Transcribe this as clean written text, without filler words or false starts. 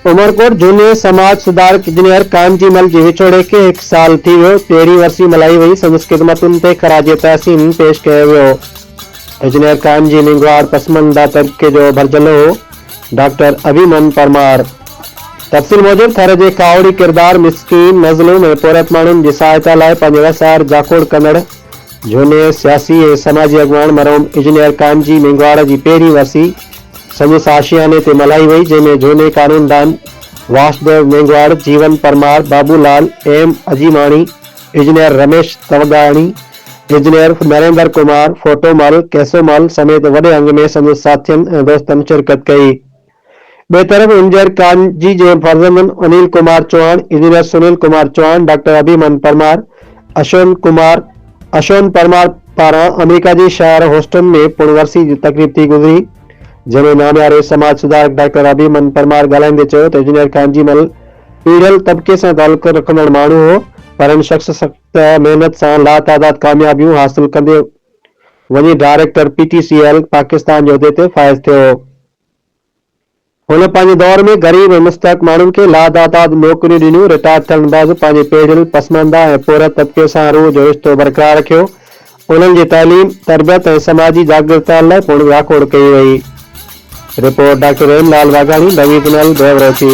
Umarkot junior समाज सुधारक engineer कामजीमल जी विछोड़े के 1 साल थी वियो। 13 वर्षी मल्हाई वई संदसि ख़िदमतुनि ते ख़राज तहसीन पेश कयो वियो। इंजीनियर कामजी निंगवाड़ पसमंदा तबके जो भरजलो हो। डॉक्टर अभिमन परमार तफ़सील मूजिब थर जे कावड़ी किरदार मिसकीन मज़लूम ऐं पोरत माण्हुनि जी सहायता लाइ पंहिंजे वसार जाखोड़ कंदड़ जूनियर सियासी ऐं समाजी अॻवान मरहूम इंजीनियर कामजी निंगवाड़ जी 1हीं वर्सी संदसि आशियाने ते मल्हाई वई, जंहिंमें जूने कानूनदान Vasudev Mengwar, Jeevan Parmar, Babulal M Ajimani, engineer Ramesh Tavgani, engineer Narendra Kumar, Fotomal Kesomal समेत वॾे अंग में संदसि साथियनि ऐं दोस्तनि शिरकत कई। ॿिए तरफ़ इंजीनियर कामजी जे फर्ज़ंदनि अनिल कुमार चौहान, इंजीनियर सुनील कुमार चौहान, डॉक्टर अभिमन परमार, अशोन परमार पारां अमेरिका जी शहर होस्टन में पुणवर्सी जी तकरीब थी गुज़री, जंहिंमें नामियारे समाज सुधारक डॉक्टर अभिमन परमार ॻाल्हाईंदे चयो त इंजीनियर कामजीमल पीढ़ियल तबिके सां तालुक़ रखंदड़ माण्हू हो, पर इन शख़्स सख़्त महिनत सां लातादाद कामयाबियूं हासिल कंदे वञी डायरेक्टर PTCL पाकिस्तान जो उहिदे ते फाइज़ थियो। हुन पंहिंजे दौर में ग़रीब ऐं मुस्तहक़ माण्हुनि खे लातादाद नौकरियूं ॾिनियूं। रिटायर थियण बैदि पंहिंजे पीढ़ियल पसमंदा ऐं पोर तबिके सां रूह जो रिश्तो बरक़रार रखियो। उन्हनि जी तालीम, तरबियत ऐं समाजी जागरूकता लाइ पिणु वाखोड़ कई वई। रिपोर्ट डॉक्टर हेमलाल वाघाणी, नवी दिनाल, बेवरोची।